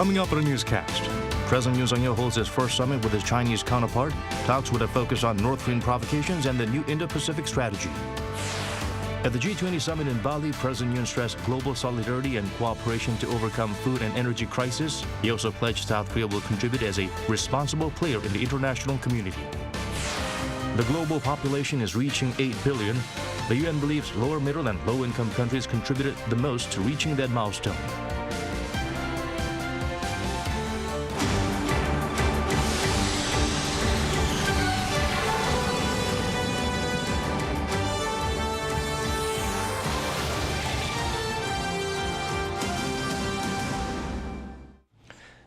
Coming up on a newscast, President Yoon Suk-yeol holds his first summit with his Chinese counterpart, talks with a focus on North Korean provocations and the new Indo-Pacific strategy. At the G20 Summit in Bali, President Yoon stressed global solidarity and cooperation to overcome food and energy crisis. He also pledged South Korea will contribute as a responsible player in the international community. The global population is reaching 8 billion. The UN believes lower middle and low-income countries contributed the most to reaching that milestone.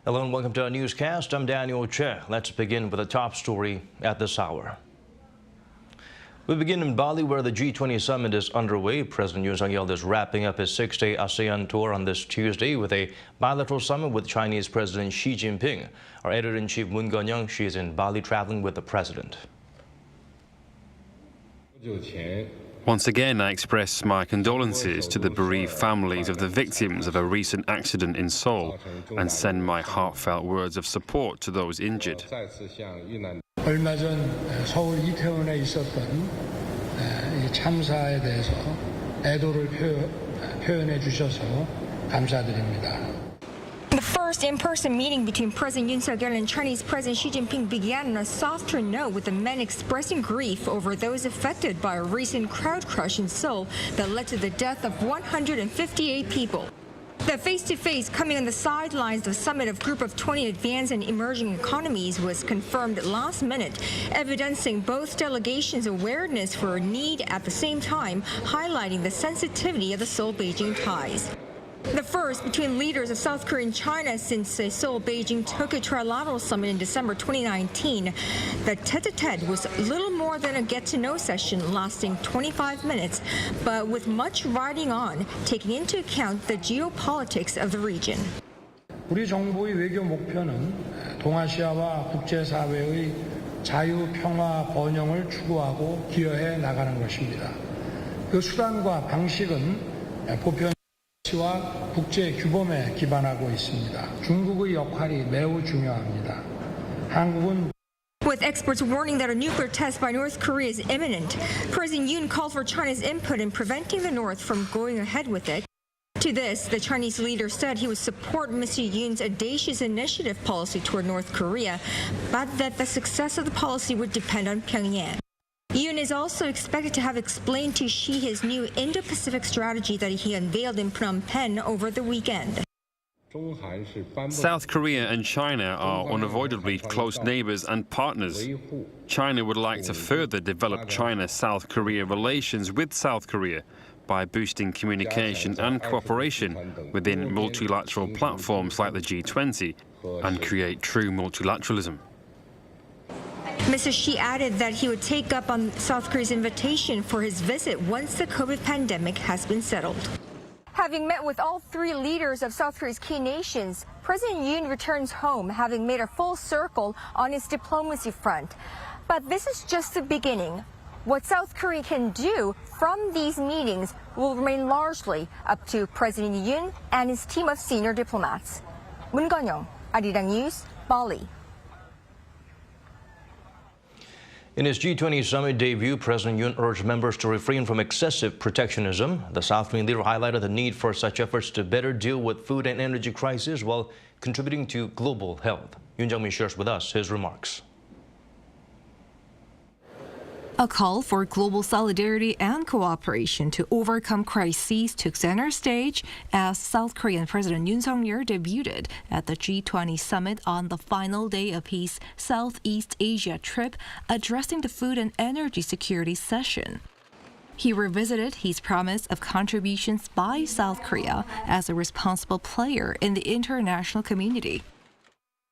Hello and welcome to our newscast. I'm Daniel Che. Let's begin with the top story at this hour. We begin in Bali, where the G20 Summit is underway. President Yoon Suk-yeol is wrapping up his 6-day ASEAN tour on this Tuesday with a bilateral summit with Chinese President Xi Jinping. Our editor-in-chief Moon Geon-young, she is in Bali traveling with the president. Once again, I express my condolences to the bereaved families of the victims of a recent accident in Seoul and send my heartfelt words of support to those injured. 얼마 전 서울 이태원에 있었던 이 참사에 대해서 애도를 표현해 주셔서 감사드립니다. The first in-person meeting between President Yoon Suk-yeol and Chinese President Xi Jinping began on a softer note, with the men expressing grief over those affected by a recent crowd crush in Seoul that led to the death of 158 people. The face-to-face coming on the sidelines of the summit of Group of 20 advanced and emerging economies was confirmed last minute, evidencing both delegations' awareness for a need at the same time, highlighting the sensitivity of the Seoul-Beijing ties. The first between leaders of South Korea and China since the Seoul-Beijing-Tokyo trilateral summit in December 2019. The tete-a-tete was little more than a get-to-know session lasting 25 minutes, but with much riding on, taking into account the geopolitics of the region. 우리 정부의 외교 목표는 동아시아와 국제사회의 자유, 평화, 번영을 추구하고 기여해 나가는 것입니다. 그 수단과 방식은 보편 와 국제 규범에 기반하고 있습니다. 중국의 역할이 매우 중요합니다. 한국은 With experts warning that a nuclear test by North Korea is imminent, President Yoon called for China's input in preventing the North from going ahead with it. To this, the Chinese leader said he would support Mr. Yoon's audacious initiative policy toward North Korea, but that the success of the policy would depend on Pyongyang. Yoon is also expected to have explained to Xi his new Indo-Pacific strategy that he unveiled in Phnom Penh over the weekend. South Korea and China are unavoidably close neighbors and partners. China would like to further develop China-South Korea relations with South Korea by boosting communication and cooperation within multilateral platforms like the G20 and create true multilateralism. Mr. Xi added that he would take up on South Korea's invitation for his visit once the COVID pandemic has been settled. Having met with all three leaders of South Korea's key nations, President Yoon returns home, having made a full circle on his diplomacy front. But this is just the beginning. What South Korea can do from these meetings will remain largely up to President Yoon and his team of senior diplomats. Moon Geon-young, Arirang News, Bali. In his G20 Summit debut, President Yoon urged members to refrain from excessive protectionism. The South Korean leader highlighted the need for such efforts to better deal with food and energy crisis while contributing to global health. Yoon Jung-min shares with us his remarks. A call for global solidarity and cooperation to overcome crises took center stage as South Korean President Yoon Suk-yeol debuted at the G20 Summit on the final day of his Southeast Asia trip, addressing the food and energy security session. He revisited his promise of contributions by South Korea as a responsible player in the international community.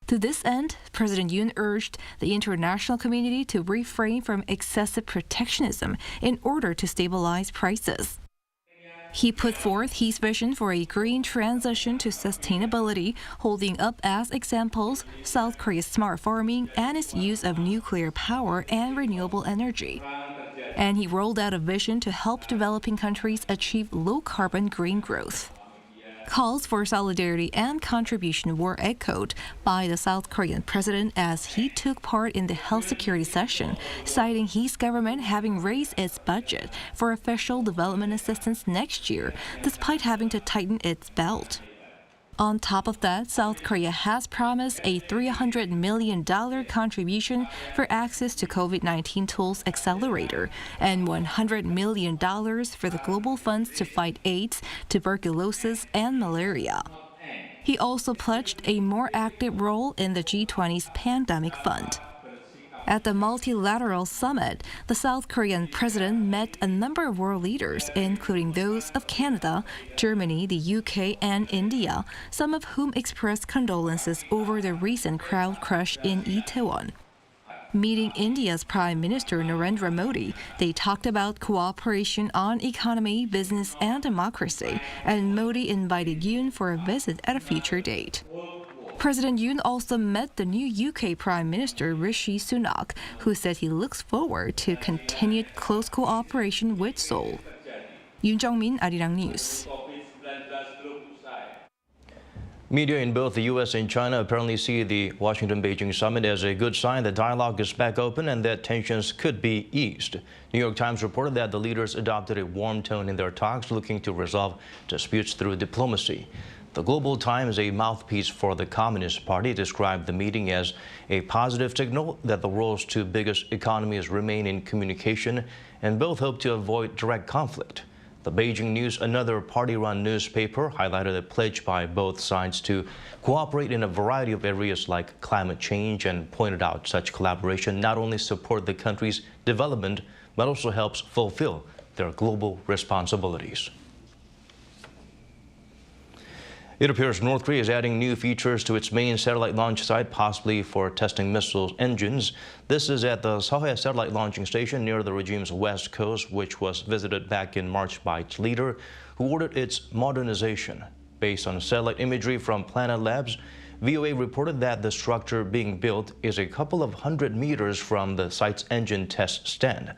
To this end, President Yoon urged the international community to refrain from excessive protectionism in order to stabilize prices. He put forth his vision for a green transition to sustainability, holding up as examples South Korea's smart farming and its use of nuclear power and renewable energy. And he rolled out a vision to help developing countries achieve low-carbon green growth. Calls for solidarity and contribution were echoed by the South Korean president as he took part in the health security session, citing his government having raised its budget for official development assistance next year, despite having to tighten its belt. On top of that, South Korea has promised a $300 million contribution for access to COVID-19 tools accelerator and $100 million for the global funds to fight AIDS, tuberculosis, and malaria. He also pledged a more active role in the G20's pandemic fund. At the multilateral summit, the South Korean president met a number of world leaders, including those of Canada, Germany, the UK, and India, some of whom expressed condolences over the recent crowd crush in Itaewon. Meeting India's Prime Minister Narendra Modi, they talked about cooperation on economy, business, and democracy, and Modi invited Yoon for a visit at a future date. President Yoon also met the new UK Prime Minister Rishi Sunak, who said he looks forward to continued close cooperation with Seoul. Yoon Jong-min, Arirang News. Media in both the U.S. and China apparently see the Washington-Beijing summit as a good sign that dialogue is back open and that tensions could be eased. New York Times reported that the leaders adopted a warm tone in their talks, looking to resolve disputes through diplomacy. The Global Times, a mouthpiece for the Communist Party, described the meeting as a positive signal that the world's two biggest economies remain in communication, and both hope to avoid direct conflict. The Beijing News, another party-run newspaper, highlighted a pledge by both sides to cooperate in a variety of areas like climate change and pointed out such collaboration not only support the country's development, but also helps fulfill their global responsibilities. It appears North Korea is adding new features to its main satellite launch site, possibly for testing missile engines. This is at the Jae-ha satellite launching station near the regime's west coast, which was visited back in March by its leader, who ordered its modernization. Based on satellite imagery from Planet Labs, VOA reported that the structure being built is a couple of 100 meters from the site's engine test stand.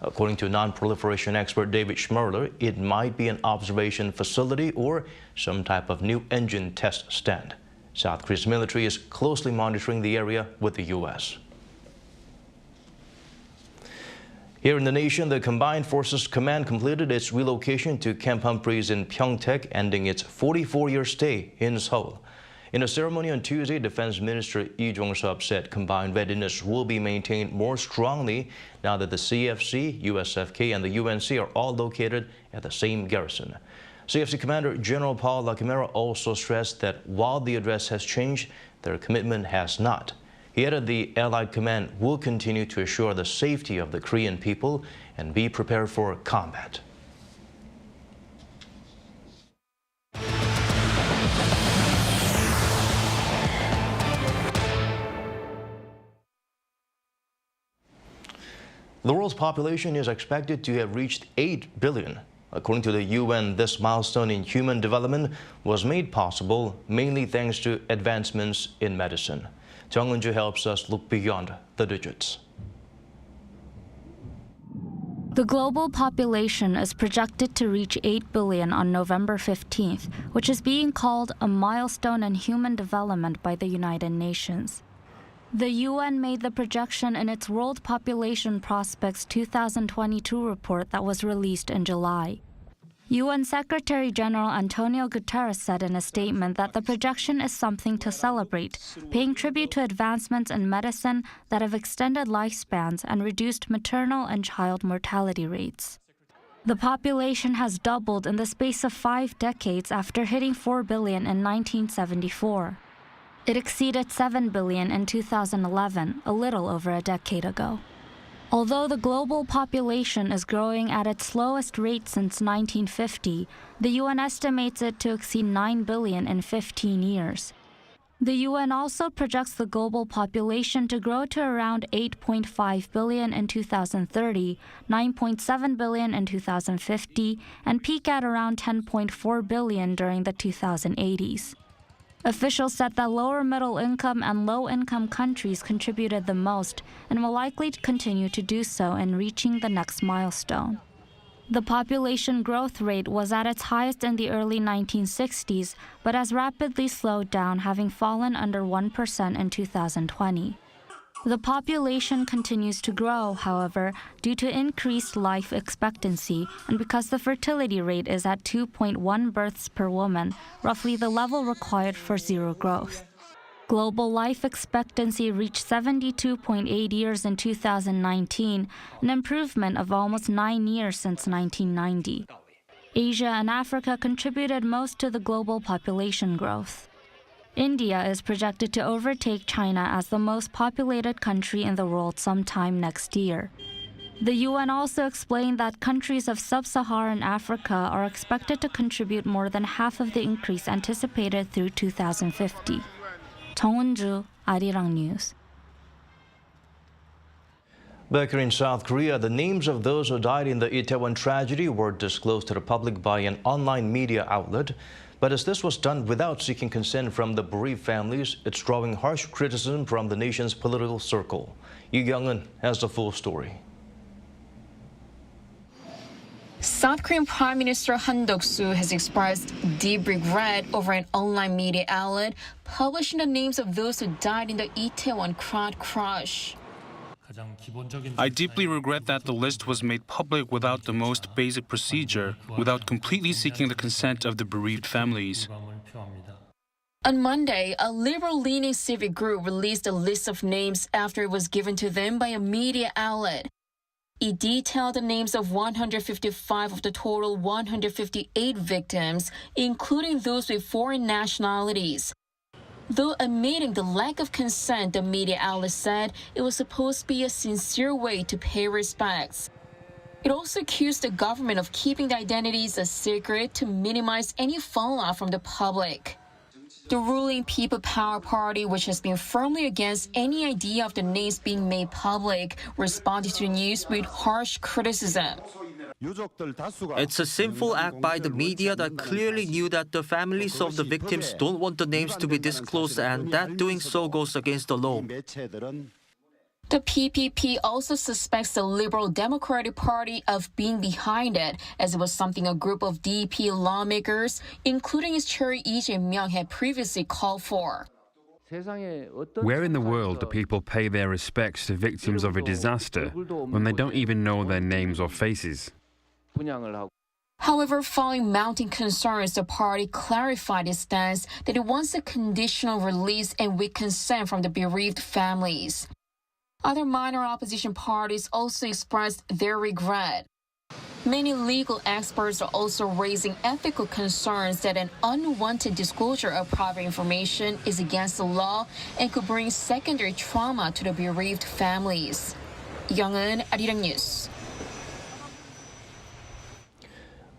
According to non-proliferation expert David Schmerler, it might be an observation facility or some type of new engine test stand. South Korea's military is closely monitoring the area with the U.S. Here in the nation, the Combined Forces Command completed its relocation to Camp Humphreys in Pyeongtaek, ending its 44-year stay in Seoul. In a ceremony on Tuesday, Defense Minister Lee Jong-sub said combined readiness will be maintained more strongly now that the CFC, USFK, and the UNC are all located at the same garrison. CFC Commander General Paul Lacamera also stressed that while the address has changed, their commitment has not. He added the Allied Command will continue to assure the safety of the Korean people and be prepared for combat. The world's population is expected to have reached 8 billion. According to the UN, this milestone in human development was made possible mainly thanks to advancements in medicine. Jung Eun-ju helps us look beyond the digits. The global population is projected to reach 8 billion on November 15th, which is being called a milestone in human development by the United Nations. The UN made the projection in its World Population Prospects 2022 report that was released in July. UN Secretary-General Antonio Guterres said in a statement that the projection is something to celebrate, paying tribute to advancements in medicine that have extended lifespans and reduced maternal and child mortality rates. The population has doubled in the space of 5 decades after hitting 4 billion in 1974. It exceeded 7 billion in 2011, a little over a decade ago. Although the global population is growing at its slowest rate since 1950, the UN estimates it to exceed 9 billion in 15 years. The UN also projects the global population to grow to around 8.5 billion in 2030, 9.7 billion in 2050, and peak at around 10.4 billion during the 2080s. Officials said that lower middle income and low income countries contributed the most and will likely continue to do so in reaching the next milestone. The population growth rate was at its highest in the early 1960s, but has rapidly slowed down, having fallen under 1% in 2020. The population continues to grow, however, due to increased life expectancy and because the fertility rate is at 2.1 births per woman, roughly the level required for zero growth. Global life expectancy reached 72.8 years in 2019, an improvement of almost 9 years since 1990. Asia and Africa contributed most to the global population growth. India is projected to overtake China as the most populated country in the world sometime next year. The UN also explained that countries of sub-Saharan Africa are expected to contribute more than half of the increase anticipated through 2050. 정은주, Arirang News. Back here in South Korea, the names of those who died in the Itaewon tragedy were disclosed to the public by an online media outlet. But as this was done without seeking consent from the bereaved families, it's drawing harsh criticism from the nation's political circle. Lee Kyung-eun has the full story. South Korean Prime Minister Han Duck-soo has expressed deep regret over an online media outlet publishing the names of those who died in the Itaewon crowd crush. I deeply regret that the list was made public without the most basic procedure, without completely seeking the consent of the bereaved families. On Monday, a liberal-leaning civic group released a list of names after it was given to them by a media outlet. It detailed the names of 155 of the total 158 victims, including those with foreign nationalities. Though admitting the lack of consent, the media outlet said it was supposed to be a sincere way to pay respects. It also accused the government of keeping the identities a secret to minimize any fallout from the public. The ruling People Power Party, which has been firmly against any idea of the names being made public, responded to the news with harsh criticism. It's a sinful act by the media that clearly knew that the families of the victims don't want the names to be disclosed and that doing so goes against the law. The PPP also suspects the Liberal Democratic Party of being behind it, as it was something a group of DP lawmakers, including its chair Lee Jae-myung, had previously called for. Where in the world do people pay their respects to victims of a disaster when they don't even know their names or faces? However, following mounting concerns, the party clarified its stance that it wants a conditional release and with consent from the bereaved families. Other minor opposition parties also expressed their regret. Many legal experts are also raising ethical concerns that an unwanted disclosure of private information is against the law and could bring secondary trauma to the bereaved families. Young-eun, Arirang News.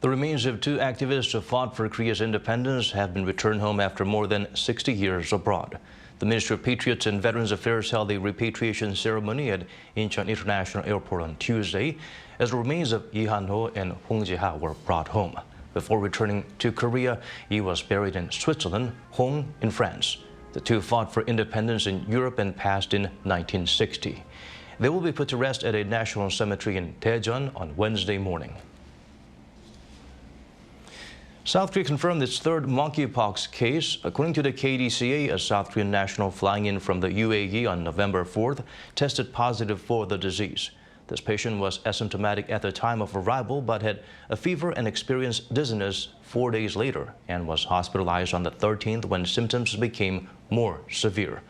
The remains of two activists who fought for Korea's independence have been returned home after more than 60 years abroad. The Ministry of Patriots and Veterans Affairs held a repatriation ceremony at Incheon International Airport on Tuesday as the remains of Jae-ha and Jae-ha were brought home. Before returning to Korea, he was buried in Switzerland, home in France. The two fought for independence in Europe and passed in 1960. They will be put to rest at a national cemetery in Daejeon on Wednesday morning. South Korea confirmed its third monkeypox case. According to the KDCA, a South Korean national flying in from the UAE on November 4th tested positive for the disease. This patient was asymptomatic at the time of arrival but had a fever and experienced dizziness 4 days later and was hospitalized on the 13th when symptoms became more severe.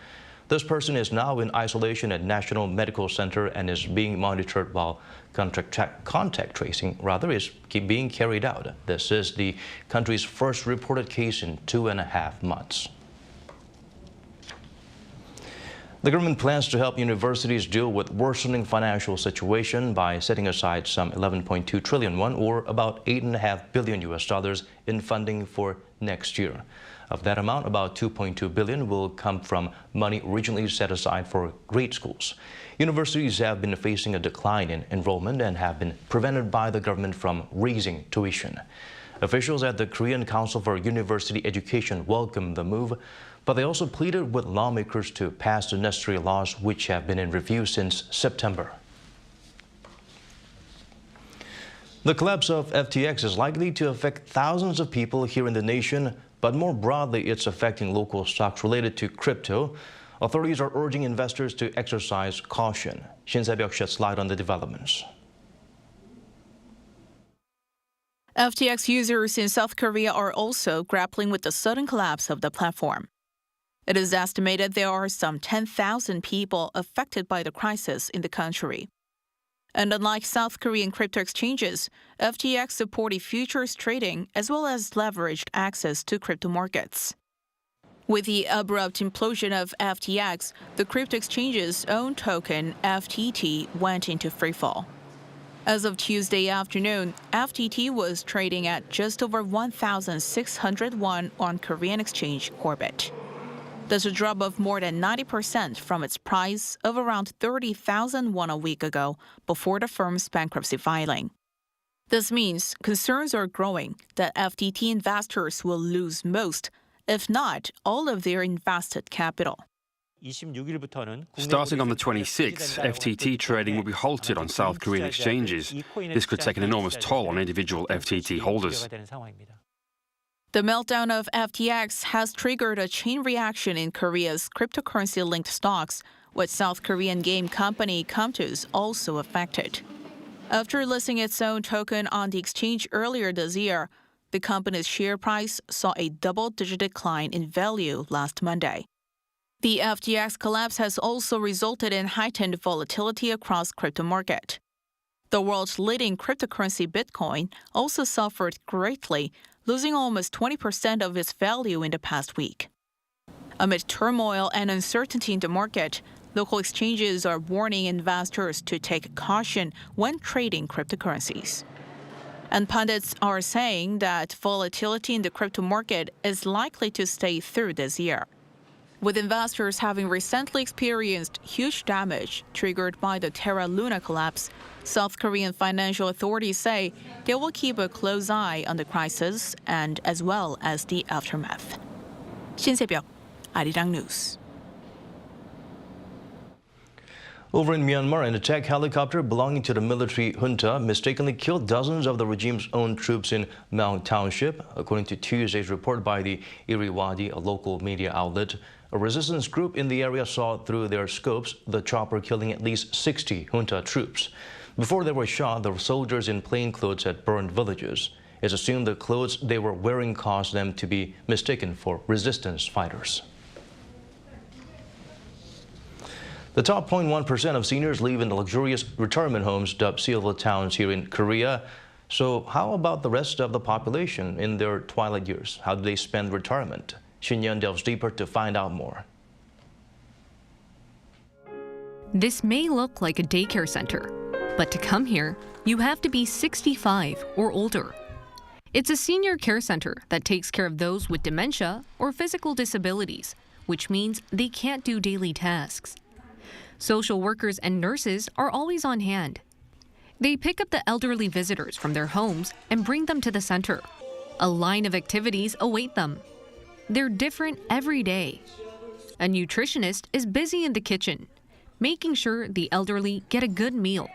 This person is now in isolation at National Medical Center and is being monitored while contact tracing is being carried out. This is the country's first reported case in 2.5 months. The government plans to help universities deal with worsening financial situation by setting aside some 11.2 trillion won, or about $8.5 billion in funding for next year. Of that amount, about 2.2 billion will come from money originally set aside for grade schools. Universities have been facing a decline in enrollment and have been prevented by the government from raising tuition. Officials at the Korean Council for University Education welcomed the move, but they also pleaded with lawmakers to pass the necessary laws which have been in review since September. The collapse of FTX is likely to affect thousands of people here in the nation, but more broadly, it's affecting local stocks related to crypto. Authorities are urging investors to exercise caution. Shin Se-byuk sheds light on the developments. FTX users in South Korea are also grappling with the sudden collapse of the platform. It is estimated there are some 10,000 people affected by the crisis in the country. And unlike South Korean crypto exchanges, FTX supported futures trading as well as leveraged access to crypto markets. With the abrupt implosion of FTX, the crypto exchange's own token, FTT, went into freefall. As of Tuesday afternoon, FTT was trading at just over 1,600 won on Korean exchange Gov't. That's a drop of more than 90% from its price of around 30,000 won a week ago before the firm's bankruptcy filing. This means concerns are growing that FTT investors will lose most, if not all of their invested capital. Starting on the 26th, FTT trading will be halted on South Korean exchanges. This could take an enormous toll on individual FTT holders. The meltdown of FTX has triggered a chain reaction in Korea's cryptocurrency-linked stocks, with South Korean game company Gov't is also affected. After listing its own token on the exchange earlier this year, the company's share price saw a double-digit decline in value last Monday. The FTX collapse has also resulted in heightened volatility across crypto market. The world's leading cryptocurrency Bitcoin also suffered greatly, losing almost 20% of its value in the past week. Amid turmoil and uncertainty in the market, local exchanges are warning investors to take caution when trading cryptocurrencies. And pundits are saying that volatility in the crypto market is likely to stay through this year, with investors having recently experienced huge damage triggered by the Terra Luna collapse. South Korean financial authorities say they will keep a close eye on the crisis and as well as the aftermath. Shin Se-byuk, Arirang News. Over in Myanmar, an attack helicopter belonging to the military junta mistakenly killed dozens of the regime's own troops in Mount Township, according to Tuesday's report by the Iriwadi, a local media outlet. A resistance group in the area saw through their scopes the chopper killing at least 60 junta troops. Before they were shot, the soldiers in plainclothes had burned villages. It's assumed the clothes they were wearing caused them to be mistaken for resistance fighters. The top 0.1% of seniors live in the luxurious retirement homes dubbed Silver Towns here in Korea. So how about the rest of the population in their twilight years? How do they spend retirement? Shin Yeon delves deeper to find out more. This may look like a daycare center, but to come here, you have to be 65 or older. It's a senior care center that takes care of those with dementia or physical disabilities, which means they can't do daily tasks. Social workers and nurses are always on hand. They pick up the elderly visitors from their homes and bring them to the center. A line of activities await them. They're different every day. A nutritionist is busy in the kitchen, making sure the elderly get a good meal.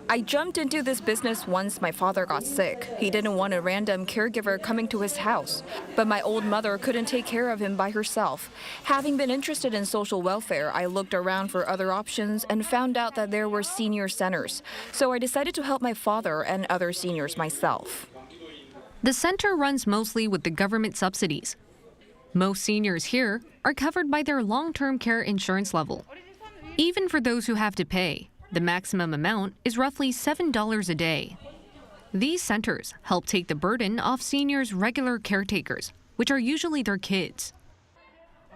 I jumped into this business once my father got sick. He didn't want a random caregiver coming to his house, but my old mother couldn't take care of him by herself. Having been interested in social welfare, I looked around for other options and found out that there were senior centers. So I decided to help my father and other seniors myself. The center runs mostly with the government subsidies. Most seniors here are covered by their long-term care insurance level. Even for those who have to pay, the maximum amount is roughly $7 a day. These centers help take the burden off seniors' regular caretakers, which are usually their kids.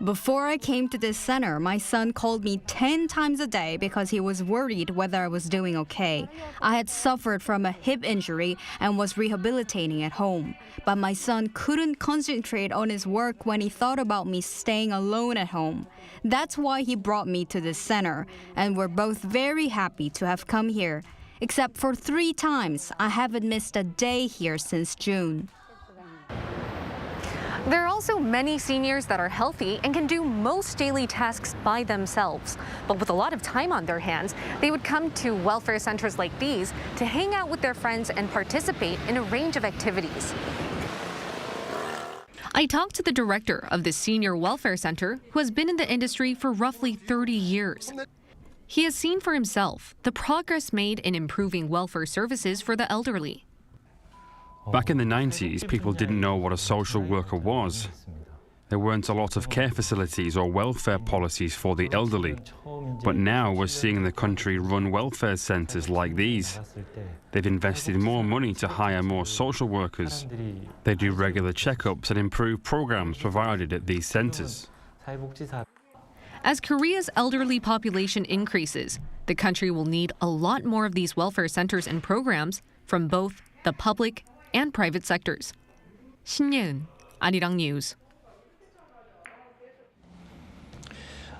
Before I came to this center, my son called me 10 times a day because he was worried whether I was doing okay. I had suffered from a hip injury and was rehabilitating at home. But my son couldn't concentrate on his work when he thought about me staying alone at home. That's why he brought me to this center, and we're both very happy to have come here. Except for 3 times, I haven't missed a day here since June. There are also many seniors that are healthy and can do most daily tasks by themselves. But with a lot of time on their hands, they would come to welfare centers like these to hang out with their friends and participate in a range of activities. I talked to the director of the Senior Welfare Center, who has been in the industry for roughly 30 years. He has seen for himself the progress made in improving welfare services for the elderly. Back in the 90s, people didn't know what a social worker was. There weren't a lot of care facilities or welfare policies for the elderly. But now we're seeing the country run welfare centers like these. They've invested more money to hire more social workers. They do regular checkups and improve programs provided at these centers. As Korea's elderly population increases, the country will need a lot more of these welfare centers and programs from both the public and private sectors. 신예은, Arirang News.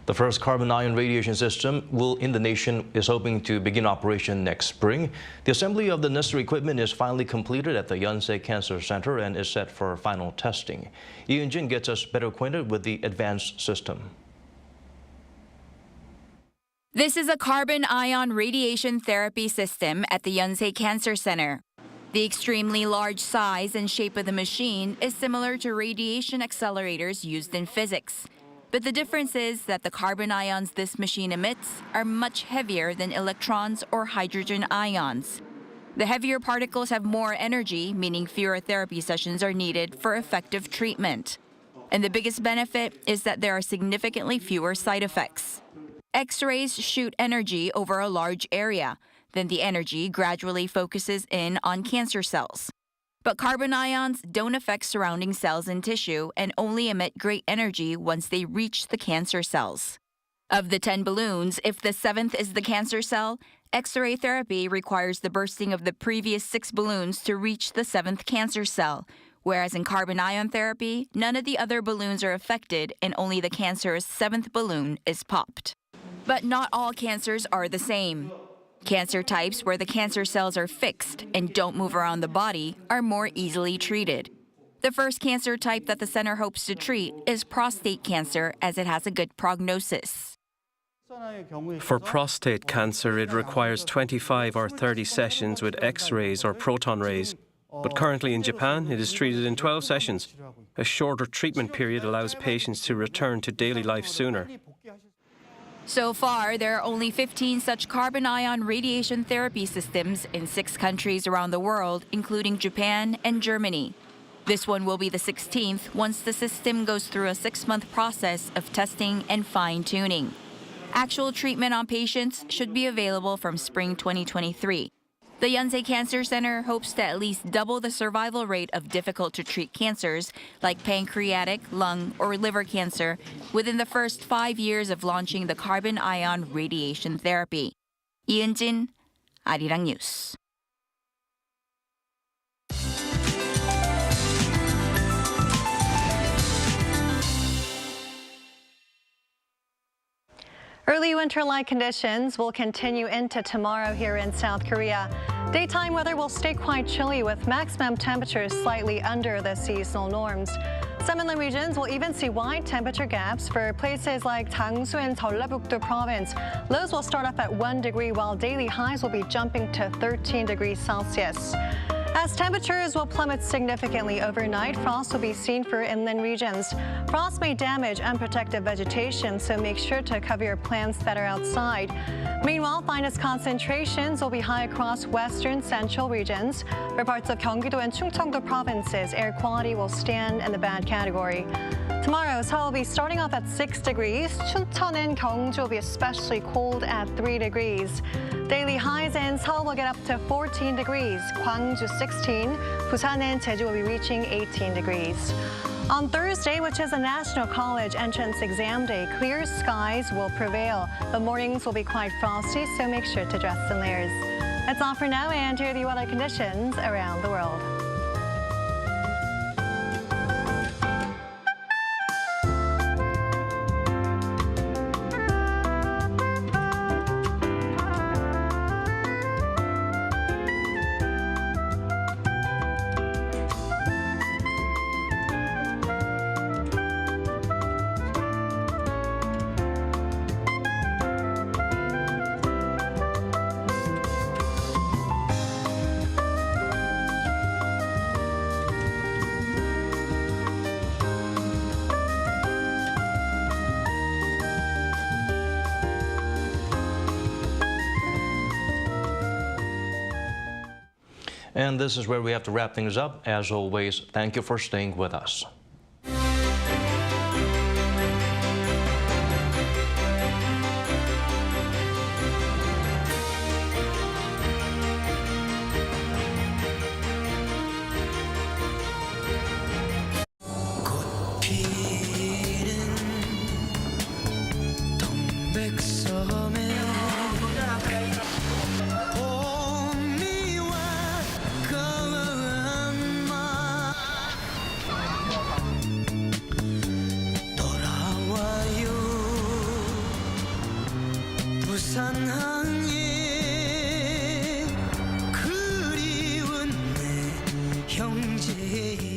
The first carbon ion radiation system in the nation is hoping to begin operation next spring. The assembly of the necessary equipment is finally completed at the Yonsei Cancer Center and is set for final testing. Yoon Jin gets us better acquainted with the advanced system. This is a carbon ion radiation therapy system at the Yonsei Cancer Center. The extremely large size and shape of the machine is similar to radiation accelerators used in physics. But the difference is that the carbon ions this machine emits are much heavier than electrons or hydrogen ions. The heavier particles have more energy, meaning fewer therapy sessions are needed for effective treatment. And the biggest benefit is that there are significantly fewer side effects. X-rays shoot energy over a large area. Then the energy gradually focuses in on cancer cells. But carbon ions don't affect surrounding cells and tissue and only emit great energy once they reach the cancer cells. Of the 10 balloons, if the 7th is the cancer cell, X-ray therapy requires the bursting of the previous 6 balloons to reach the 7th cancer cell, whereas in carbon ion therapy, none of the other balloons are affected and only the cancer's 7th balloon is popped. But not all cancers are the same. Cancer types where the cancer cells are fixed and don't move around the body are more easily treated. The first cancer type that the center hopes to treat is prostate cancer, as it has a good prognosis. For prostate cancer, it requires 25 or 30 sessions with X-rays or proton rays. But currently in Japan, it is treated in 12 sessions. A shorter treatment period allows patients to return to daily life sooner. So far, there are only 15 such carbon ion radiation therapy systems in 6 countries around the world, including Japan and Germany. This one will be the 16th once the system goes through a 6-month process of testing and fine-tuning. Actual treatment on patients should be available from spring 2023. The Yonsei Cancer Center hopes to at least double the survival rate of difficult-to-treat cancers like pancreatic, lung, or liver cancer within the first 5 years of launching the carbon ion radiation therapy. Yoon Jin, Arirang News. Early winter-like conditions will continue into tomorrow here in South Korea. Daytime weather will stay quite chilly with maximum temperatures slightly under the seasonal norms. Some inland regions will even see wide temperature gaps for places like Gangsu and Jeollabuk-do province. Lows will start off at 1 degree while daily highs will be jumping to 13 degrees Celsius. As temperatures will plummet significantly overnight, frost will be seen for inland regions. Frost may damage unprotected vegetation, so make sure to cover your plants that are outside. Meanwhile, finest concentrations will be high across western central regions. For parts of Gyeonggi-do and Chungcheong-do provinces, air quality will stand in the bad category. Tomorrow, Seoul will be starting off at 6 degrees. Chuncheon and Gyeongju will be especially cold at 3 degrees. Daily highs in Seoul will get up to 14 degrees. Gwangju 16. Busan and Jeju will be reaching 18 degrees. On Thursday, which is a National College Entrance Exam Day, clear skies will prevail. The mornings will be quite frosty, so make sure to dress in layers. That's all for now, and here are the weather conditions around the world. And this is where we have to wrap things up. As always, thank you for staying with us. 부산항에 그리운 내 형제